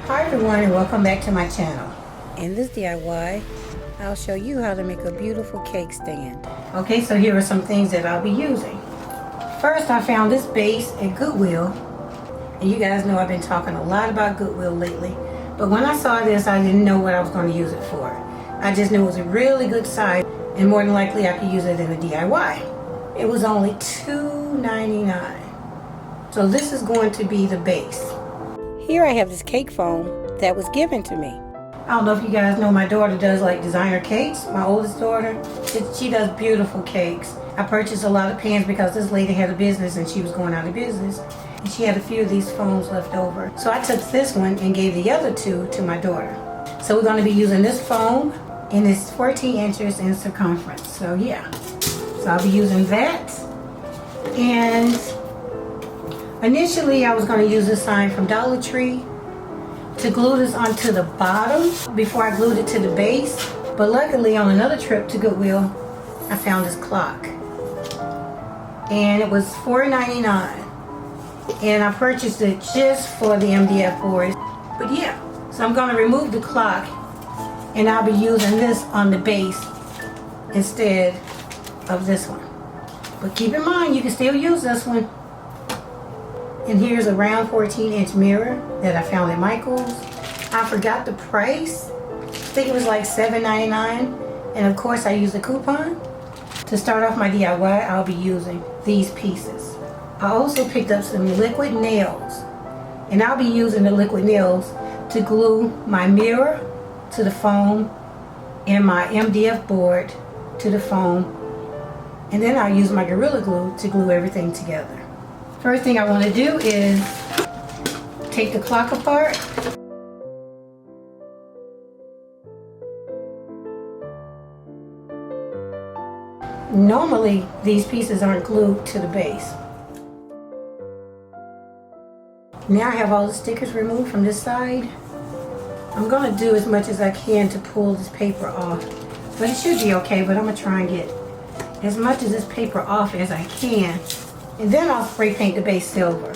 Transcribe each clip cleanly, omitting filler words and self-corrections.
Hi everyone and welcome back to my channel. In this DIY, I'll show you how to make a beautiful cake stand. Okay, so here are some things that I'll be using. First, I found this base at Goodwill. And you guys know I've been talking a lot about Goodwill lately. But when I saw this, I didn't know what I was going to use it for. I just knew it was a really good size and more than likely I could use it in a DIY. It was only $2.99. So this is going to be the base. Here I have this cake foam that was given to me. I don't know if you guys know, my daughter does like designer cakes. My oldest daughter, she does beautiful cakes. I purchased a lot of pans because this lady had a business and she was going out of business. And she had a few of these foams left over. So I took this one and gave the other two to my daughter. So we're going to be using this foam, and it's 14 inches in circumference. So yeah, so I'll be using that. And initially I was going to use this sign from Dollar Tree to glue this onto the bottom before I glued it to the base. But luckily on another trip to Goodwill, I found this clock. And it was $4.99. And I purchased it just for the MDF board. But yeah, so I'm going to remove the clock and I'll be using this on the base instead of this one. But keep in mind, you can still use this one. And here's a round 14-inch mirror that I found at Michael's. I forgot the price. I think it was like $7.99. And of course I used a coupon. To start off my DIY, I'll be using these pieces. I also picked up some liquid nails. And I'll be using the liquid nails to glue my mirror to the foam and my MDF board to the foam. And then I'll use my Gorilla Glue to glue everything together. First thing I want to do is take the clock apart. Normally, these pieces aren't glued to the base. Now I have all the stickers removed from this side. I'm going to do as much as I can to pull this paper off. But it should be okay, but I'm going to try and get as much of this paper off as I can. And then I'll spray paint the base silver.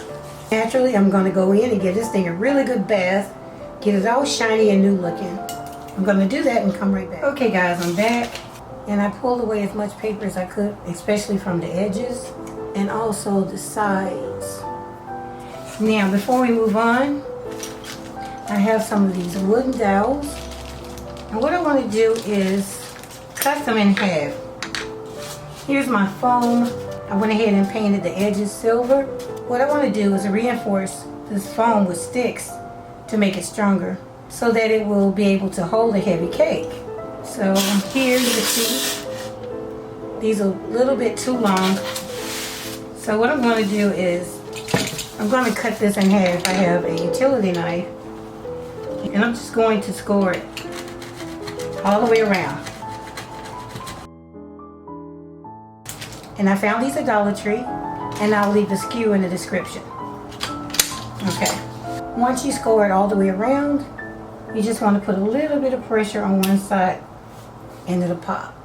Naturally, I'm going to go in and give this thing a really good bath. Get it all shiny and new looking. I'm going to do that and come right back. Okay guys, I'm back. And I pulled away as much paper as I could, especially from the edges and also the sides. Now, before we move on, I have some of these wooden dowels. And what I want to do is cut them in half. Here's my foam. I went ahead and painted the edges silver. What I want to do is reinforce this foam with sticks to make it stronger so that it will be able to hold a heavy cake. So here you can see these are a little bit too long. So what I'm going to do is I'm going to cut this in half. I have a utility knife and I'm just going to score it all the way around. And I found these at Dollar Tree, and I'll leave the SKU in the description. Okay. Once you score it all the way around, you just want to put a little bit of pressure on one side and it'll pop.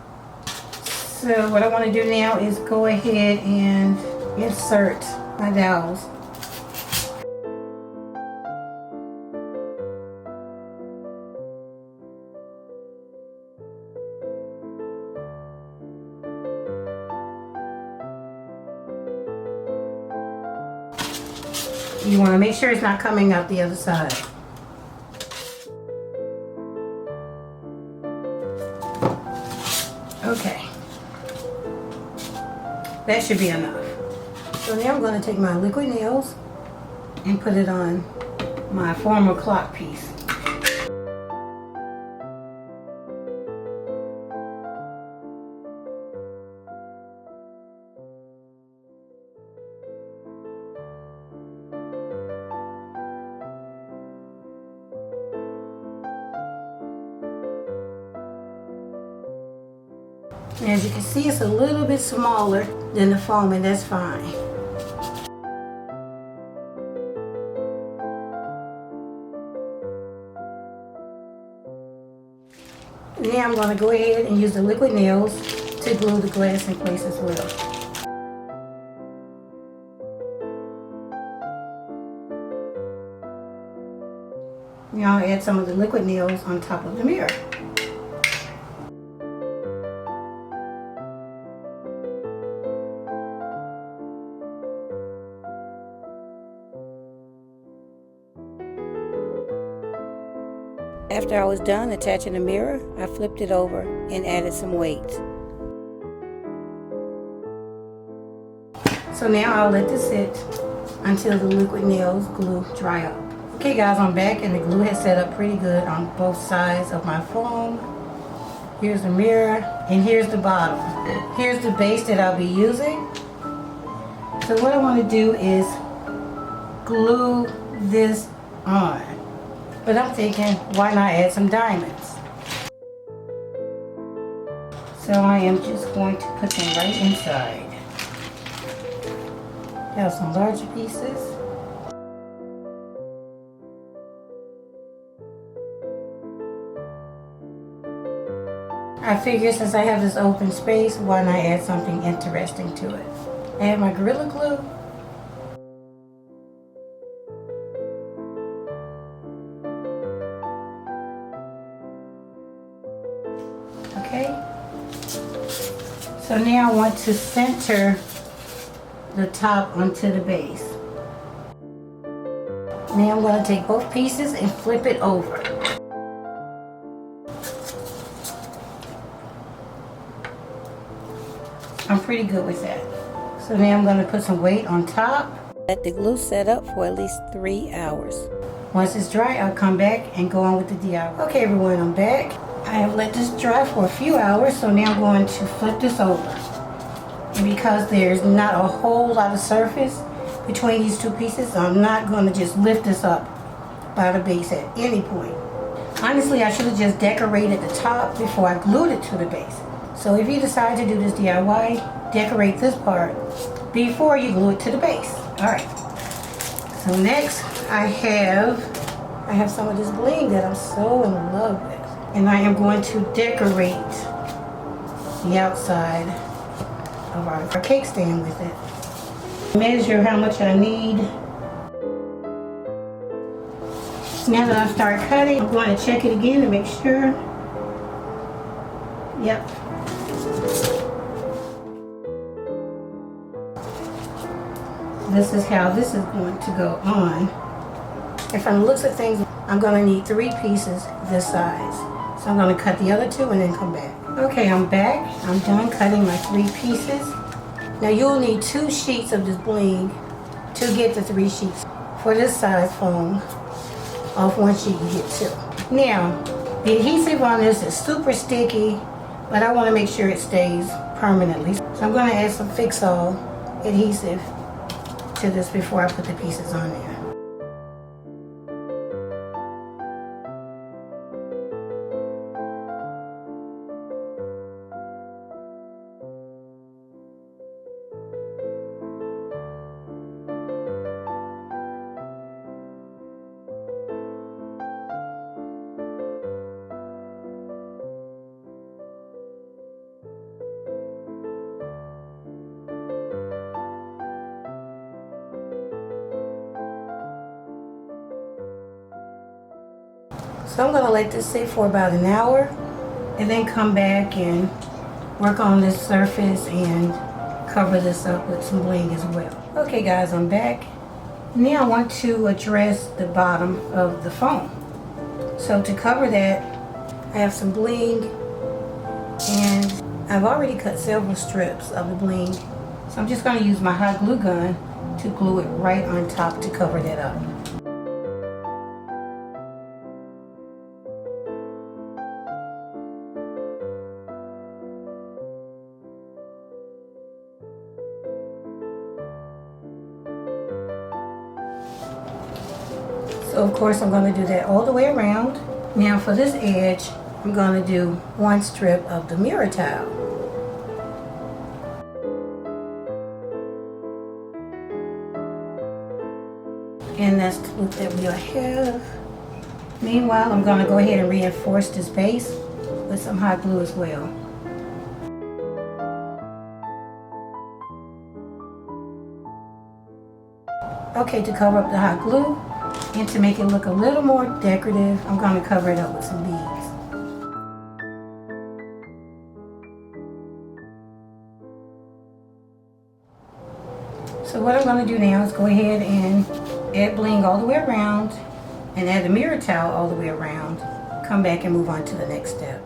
So what I want to do now is go ahead and insert my dowels. You want to make sure it's not coming out the other side. Okay. That should be enough. So now I'm going to take my liquid nails and put it on my former clock piece. As you can see, it's a little bit smaller than the foam, and that's fine. Now I'm going to go ahead and use the liquid nails to glue the glass in place as well. Now I'll add some of the liquid nails on top of the mirror. After I was done attaching the mirror, I flipped it over and added some weight. So now I'll let this sit until the liquid nails glue dry up. Okay guys, I'm back and the glue has set up pretty good on both sides of my foam. Here's the mirror and here's the bottom. Here's the base that I'll be using. So what I want to do is glue this on. But I'm thinking, why not add some diamonds? So I am just going to put them right inside. Have some larger pieces. I figure since I have this open space, why not add something interesting to it? I have my Gorilla Glue. Okay. So now I want to center the top onto the base. Now I'm going to take both pieces and flip it over. I'm pretty good with that. So now I'm going to put some weight on top. Let the glue set up for at least 3 hours. Once it's dry, I'll come back and go on with the DIY. Okay everyone, I'm back. I have let this dry for a few hours, so now I'm going to flip this over. And because there's not a whole lot of surface between these two pieces, I'm not going to just lift this up by the base at any point. Honestly, I should have just decorated the top before I glued it to the base. So if you decide to do this DIY, decorate this part before you glue it to the base. Alright. So next I have some of this bling that I'm so in love with. And I am going to decorate the outside of our cake stand with it. Measure how much I need. Now that I start cutting, I'm going to check it again to make sure. Yep. This is how this is going to go on. And from the looks of things, I'm going to need 3 pieces this size. So I'm going to cut the other 2 and then come back. Okay, I'm back. I'm done cutting my 3 pieces. Now you'll need 2 sheets of this bling to get the 3 sheets. For this size foam, off 1 sheet you get 2. Now, the adhesive on this is super sticky, but I want to make sure it stays permanently. So I'm going to add some Fix-All adhesive to this before I put the pieces on there. So I'm going to let this sit for about an hour and then come back and work on this surface and cover this up with some bling as well. Okay guys, I'm back. Now I want to address the bottom of the foam. So to cover that, I have some bling and I've already cut several strips of the bling. So I'm just going to use my hot glue gun to glue it right on top to cover that up. So of course I'm going to do that all the way around. Now for this edge, I'm going to do 1 strip of the mirror tile. And that's the look that we'll have. Meanwhile, I'm going to go ahead and reinforce this base with some hot glue as well. Okay, to cover up the hot glue, And to make it look a little more decorative, I'm going to cover it up with some beads. So what I'm going to do now is go ahead and add bling all the way around and add the mirror towel all the way around. Come back and move on to the next step.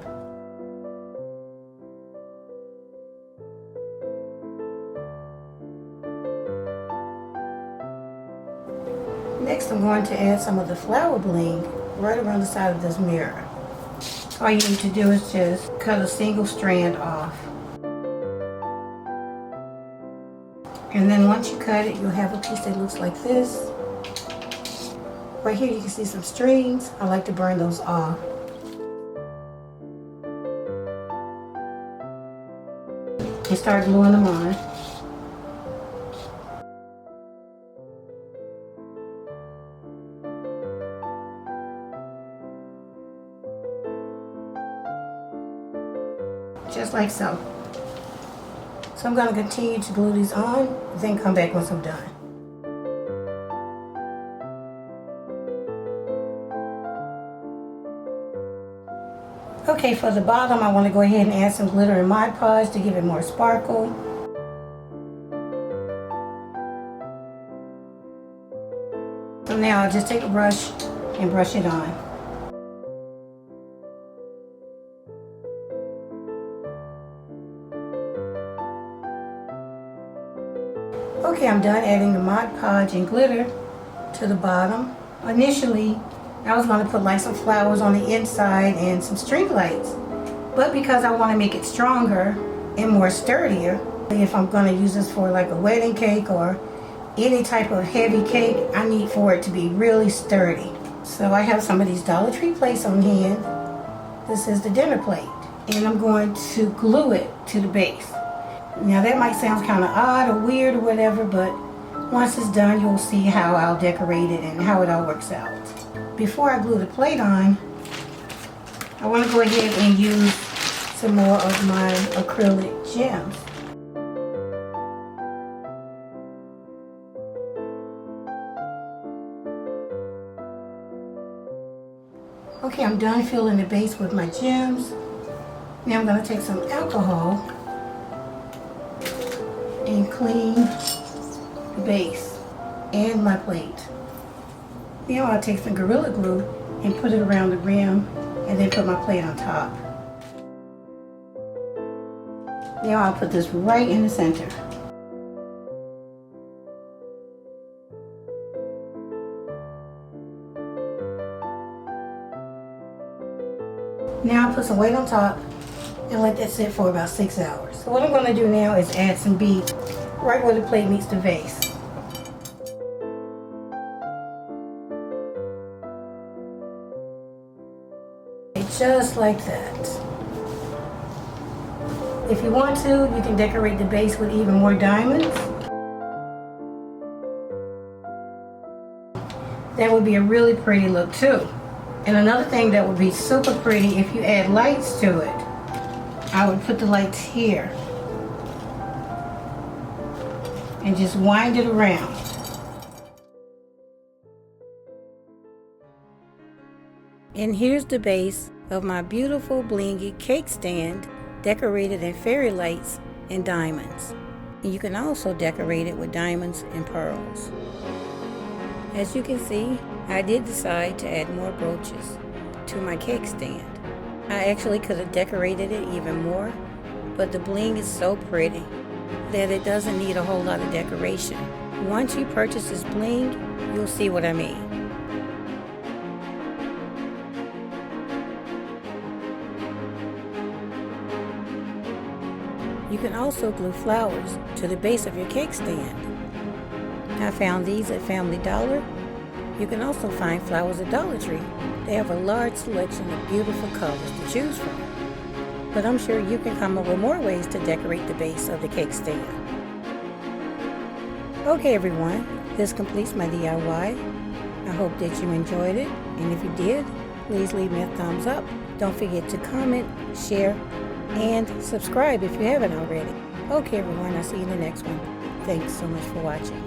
Next, I'm going to add some of the flower bling right around the side of this mirror. All you need to do is just cut a single strand off. And then once you cut it, you'll have a piece that looks like this. Right here you can see some strings. I like to burn those off. And start gluing them on. Just like so. So I'm going to continue to glue these on, then come back once I'm done. Okay, for the bottom I want to go ahead and add some glitter and Mod Podge to give it more sparkle. So now I'll just take a brush and brush it on. Okay, I'm done adding the Mod Podge and glitter to the bottom. Initially, I was going to put like some flowers on the inside and some string lights. But because I want to make it stronger and more sturdier, if I'm going to use this for like a wedding cake or any type of heavy cake, I need for it to be really sturdy. So I have some of these Dollar Tree plates on hand. This is the dinner plate. And I'm going to glue it to the base. Now that might sound kind of odd or weird or whatever, but once it's done, you'll see how I'll decorate it and how it all works out. Before I glue the plate on, I want to go ahead and use some more of my acrylic gems. Okay, I'm done filling the base with my gems. Now I'm going to take some alcohol and clean the base and my plate. Now I'll take some Gorilla Glue and put it around the rim and then put my plate on top. Now I'll put this right in the center. Now I'll put some weight on top and let that sit for about 6 hours. So what I'm going to do now is add some beads right where the plate meets the vase. Just like that. If you want to, you can decorate the base with even more diamonds. That would be a really pretty look too. And another thing that would be super pretty if you add lights to it, I would put the lights here and just wind it around. And here's the base of my beautiful blingy cake stand decorated in fairy lights and diamonds. And you can also decorate it with diamonds and pearls. As you can see, I did decide to add more brooches to my cake stand. I actually could have decorated it even more, but the bling is so pretty that it doesn't need a whole lot of decoration. Once you purchase this bling, you'll see what I mean. You can also glue flowers to the base of your cake stand. I found these at Family Dollar. You can also find flowers at Dollar Tree. They have a large selection of beautiful colors to choose from. But I'm sure you can come up with more ways to decorate the base of the cake stand. Okay everyone, this completes my DIY. I hope that you enjoyed it, and if you did, please leave me a thumbs up. Don't forget to comment, share, and subscribe if you haven't already. Okay everyone, I'll see you in the next one. Thanks so much for watching.